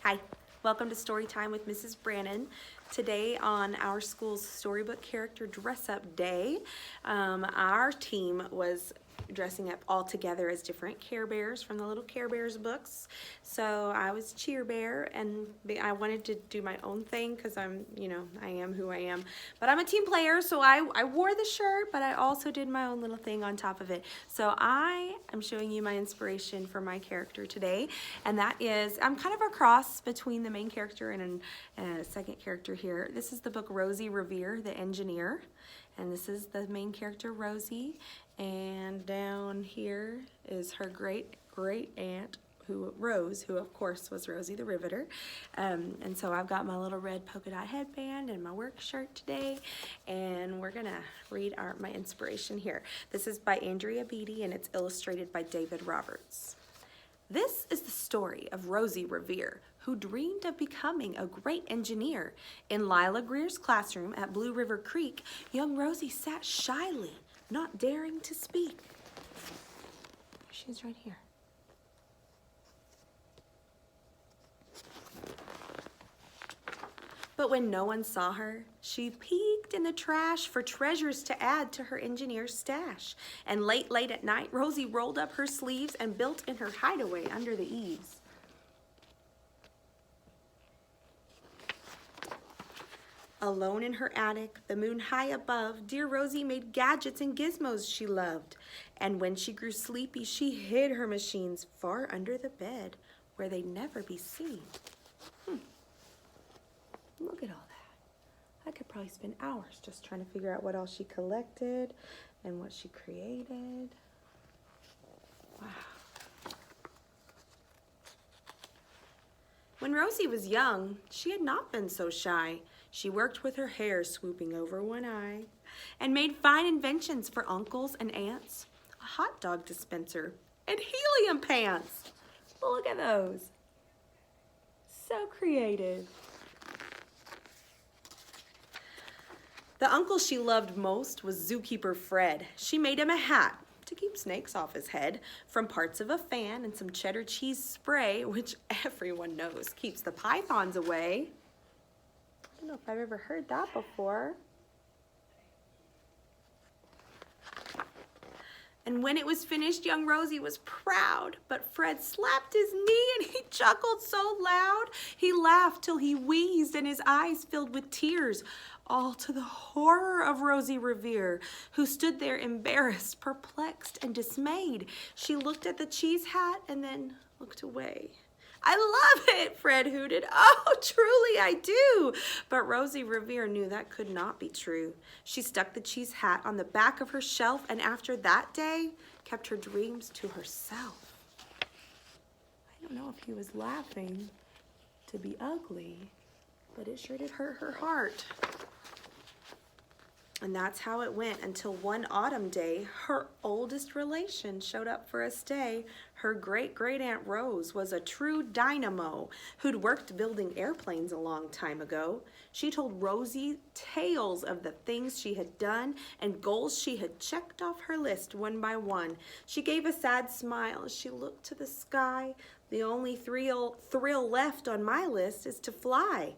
Hi, welcome to Storytime with Mrs. Brannan. Today on our school's storybook character dress-up day, our team was dressing up all together as different Care Bears from the little Care Bears books. So I was Cheer Bear, and I wanted to do my own thing because I am who I am. But I'm a team player, so I wore the shirt, but I also did my own little thing on top of it. So I am showing you my inspiration for my character today, and that is, I'm kind of a cross between the main character and a second character here. This is the book Rosie, Revere, the engineer. And this is the main character, Rosie. And down here is her great aunt, Rose, who of course was Rosie the Riveter. And so I've got my little red polka dot headband and my work shirt today. And we're gonna read my inspiration here. This is by Andrea Beaty and it's illustrated by David Roberts. This is the story of Rosie Revere, who dreamed of becoming a great engineer. In Lila Greer's classroom at Blue River Creek, young Rosie sat shyly, not daring to speak. She's right here. But when no one saw her, she peeked in the trash for treasures to add to her engineer's stash. And late at night, Rosie rolled up her sleeves and built in her hideaway under the eaves. Alone in her attic, the moon high above, dear Rosie made gadgets and gizmos she loved. And when she grew sleepy, she hid her machines far under the bed, where they'd never be seen. Look at all that. I could probably spend hours just trying to figure out what all she collected and what she created. Wow. When Rosie was young, she had not been so shy. She worked with her hair swooping over one eye and made fine inventions for uncles and aunts, a hot dog dispenser, and helium pants. Look at those. So creative. The uncle she loved most was zookeeper Fred. She made him a hat to keep snakes off his head from parts of a fan and some cheddar cheese spray, which everyone knows keeps the pythons away. I don't know if I've ever heard that before. And when it was finished, young Rosie was proud, but Fred slapped his knee and he chuckled so loud. He laughed till he wheezed and his eyes filled with tears, all to the horror of Rosie Revere, who stood there embarrassed, perplexed, and dismayed. She looked at the cheese hat and then looked away. I love it, Fred hooted. Oh, truly I do. But Rosie Revere knew that could not be true. She stuck the cheese hat on the back of her shelf and after that day, kept her dreams to herself. I don't know if he was laughing to be ugly, but it sure did hurt her heart. And that's how it went until one autumn day, her oldest relation showed up for a stay. Her great-great-aunt Rose was a true dynamo who'd worked building airplanes a long time ago. She told Rosie tales of the things she had done and goals she had checked off her list one by one. She gave a sad smile as she looked to the sky. The only thrill left on my list is to fly.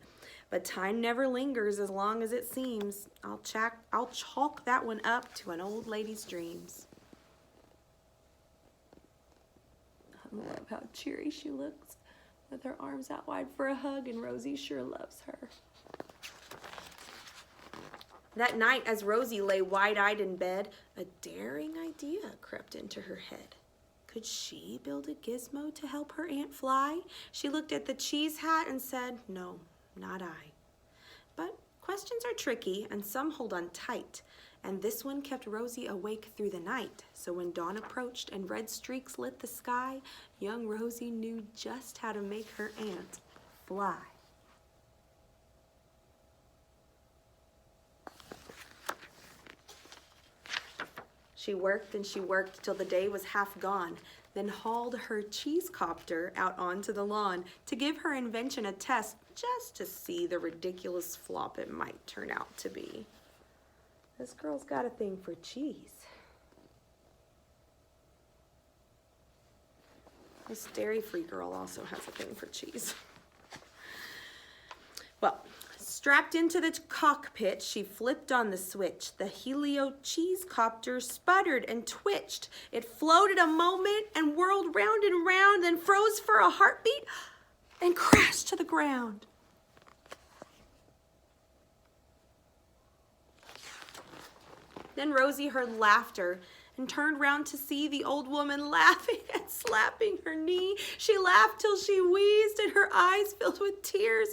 But time never lingers as long as it seems. I'll chalk that one up to an old lady's dreams. I love how cheery she looks with her arms out wide for a hug, and Rosie sure loves her. That night, as Rosie lay wide-eyed in bed, a daring idea crept into her head. Could she build a gizmo to help her aunt fly? She looked at the cheese hat and said, no. Not I. But questions are tricky and some hold on tight. And this one kept Rosie awake through the night. So when dawn approached and red streaks lit the sky, young Rosie knew just how to make her aunt fly. She worked and she worked till the day was half gone, then hauled her cheese copter out onto the lawn to give her invention a test just to see the ridiculous flop it might turn out to be. This girl's got a thing for cheese. This dairy-free girl also has a thing for cheese. Well, strapped into the cockpit, she flipped on the switch. The helio cheese copter sputtered and twitched. It floated a moment and whirled round and round, then froze for a heartbeat and crashed to the ground. Then Rosie heard laughter and turned round to see the old woman laughing and slapping her knee. She laughed till she wheezed and her eyes filled with tears,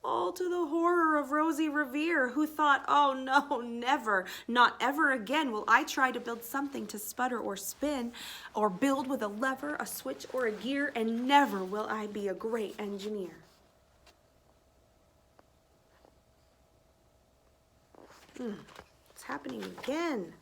all to the horror of Rosie Revere, who thought, oh no, never, not ever again will I try to build something to sputter or spin, or build with a lever, a switch, or a gear, and never will I be a great engineer. It's happening again.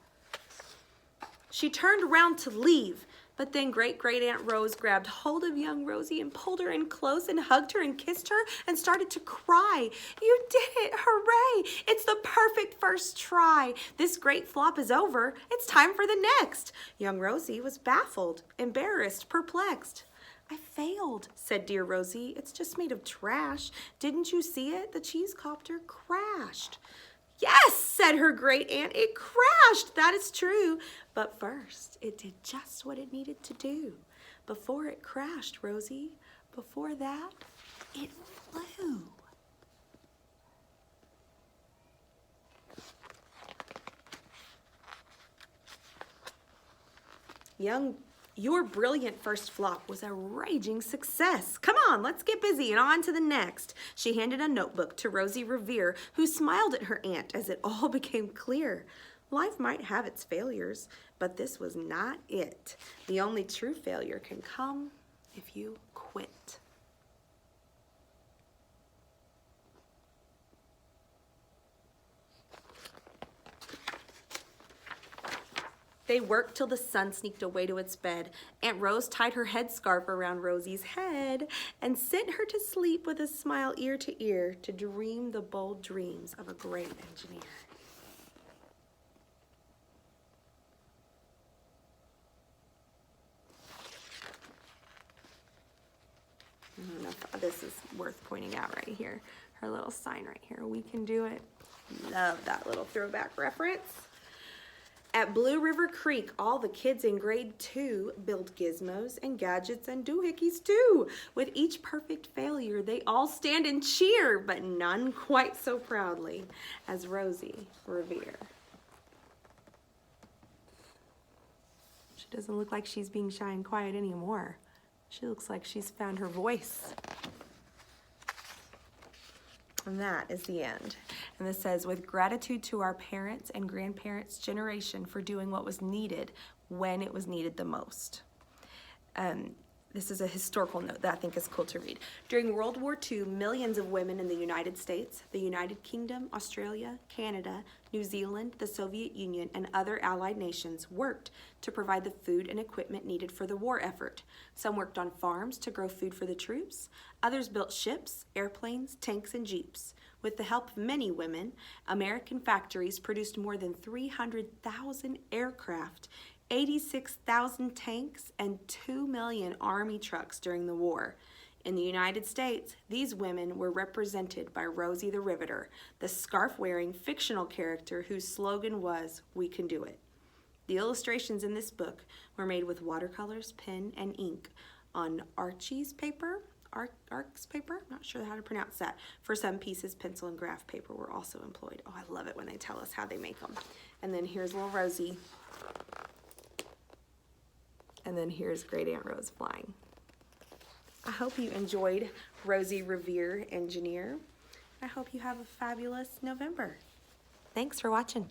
She turned around to leave, but then Great-Great-Aunt Rose grabbed hold of young Rosie and pulled her in close and hugged her and kissed her and started to cry. You did it! Hooray! It's the perfect first try. This great flop is over. It's time for the next. Young Rosie was baffled, embarrassed, perplexed. I failed, said dear Rosie. It's just made of trash. Didn't you see it? The cheese copter crashed. Yes, said her great aunt, it crashed, that is true. But first, it did just what it needed to do. Before it crashed, Rosie, before that, it flew. Your brilliant first flop was a raging success. Come on, let's get busy and on to the next. She handed a notebook to Rosie Revere, who smiled at her aunt as it all became clear. Life might have its failures, but this was not it. The only true failure can come if you quit. They worked till the sun sneaked away to its bed. Aunt Rose tied her headscarf around Rosie's head and sent her to sleep with a smile ear to ear to dream the bold dreams of a great engineer. I don't know if this is worth pointing out right here. Her little sign right here. We can do it. Love that little throwback reference. At Blue River Creek, all the kids in grade 2 build gizmos and gadgets and doohickeys too. With each perfect failure, they all stand and cheer, but none quite so proudly as Rosie Revere. She doesn't look like she's being shy and quiet anymore. She looks like she's found her voice. And that is the end. And this says, with gratitude to our parents and grandparents' generation for doing what was needed when it was needed the most. This is a historical note that I think is cool to read. During World War II, millions of women in the United States, the United Kingdom, Australia, Canada, New Zealand, the Soviet Union, and other allied nations worked to provide the food and equipment needed for the war effort. Some worked on farms to grow food for the troops. Others built ships, airplanes, tanks, and jeeps. With the help of many women, American factories produced more than 300,000 aircraft, 86,000 tanks, and 2 million Army trucks during the war. In the United States, these women were represented by Rosie the Riveter, the scarf-wearing fictional character whose slogan was, "We can do it." The illustrations in this book were made with watercolors, pen, and ink on Archie's paper, Arcs paper, not sure how to pronounce that. For some pieces, pencil and graph paper were also employed. Oh, I love it when they tell us how they make them. And then here's little Rosie. And then here's Great Aunt Rose flying. I hope you enjoyed Rosie Revere, Engineer. I hope you have a fabulous November. Thanks for watching.